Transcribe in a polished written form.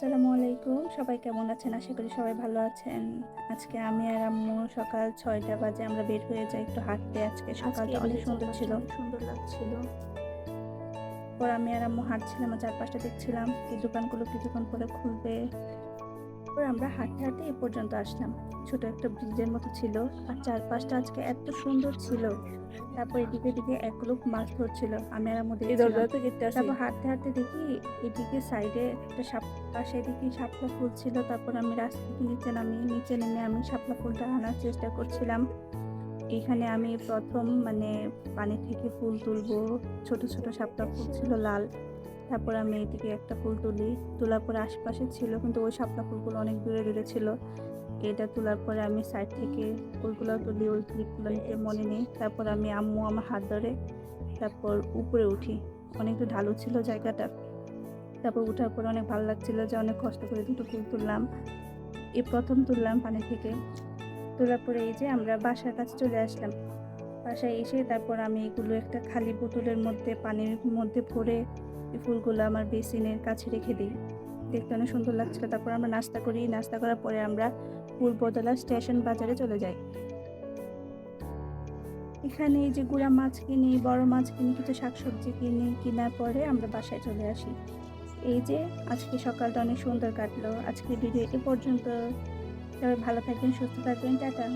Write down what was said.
আসসালামু আলাইকুম, সবাই কেমন আছেন? আশা করি সবাই ভালো আছেন। আজকে আমি আর আম্মু সকাল ৬টা বাজে আমরা বের হয়ে যাই একটু হাঁটতে। আজকে সকালটা অনেক সুন্দর ছিল, অনেক সুন্দর লাগছিল। পর আমি আর আম্মু হাঁটছিলাম আর চারপাশটা দেখছিলাম এই দোকানগুলো কিছুক্ষণ পরে খুলবে। তারপর আমরা হাঁটতে হাঁটতে এ পর্যন্ত আসলাম। ছোট একটা ব্রিজের মতো ছিল আর চারপাশটা আজকে এত সুন্দর ছিল। তারপর এদিকে দিকে এক লোক মাছ ধরছিল, আমি আর আম্মু এই দেখছিলাম। দরজাটা দেখতে আসি। তারপর হাঁটতে হাঁটতে দেখি এদিকে সাইডে একটা পাশে দেখি শাপলা ফুল ছিল। তারপর আমি রাস্তা থেকে নিচে নেমে আমি শাপলা ফুলটা আনার চেষ্টা করছিলাম। এখানে আমি প্রথম পানি থেকে ফুল তুলবো। ছোট ছোট শাপলা ফুল ছিল লাল। তারপর আমি এদিকে একটা ফুল তোলার পরে আশেপাশে ছিল, কিন্তু ওই শাপলা ফুলগুলো অনেক দূরে দূরে ছিল। এটা তোলার পরে আমি সাইড থেকে ফুলগুলো তুলি, ওই ক্লিপগুলো নিতে মনে নেই। তারপর আমি আম্মু আমার হাত ধরে তারপর উপরে উঠি। অনেকটা ঢালু ছিল জায়গাটা। তারপর উঠার পরে অনেক ভালো লাগছিল যে অনেক কষ্ট করে দুটো ফুল তুললাম। এই প্রথম তুললাম পানি থেকে। তোলার পরে এই যে আমরা বাসার কাছে চলে আসলাম। বাসায় এসে তারপর আমি এগুলো একটা খালি বোতলের মধ্যে পানির মধ্যে ভরে এই ফুলগুলো আমার বেসিনের কাছে রেখে দিই। দেখতে অনেক সুন্দর লাগছিল। তারপর আমরা নাস্তা করি। নাস্তা করার পরে আমরা পূর্বতলা স্টেশন বাজারে চলে যাই। এখানে এই যে গুঁড়া মাছ কিনি, বড় মাছ কিনি, কিছু শাকসবজি কিনি। কেনার পরে আমরা বাসায় চলে আসি। এই যে আজকে সকালটা অনেক সুন্দর কাটলো। আজকে ভিডিও এ পর্যন্ত। সবাই ভালো থাকবেন, সুস্থ থাকবেন, টাটা।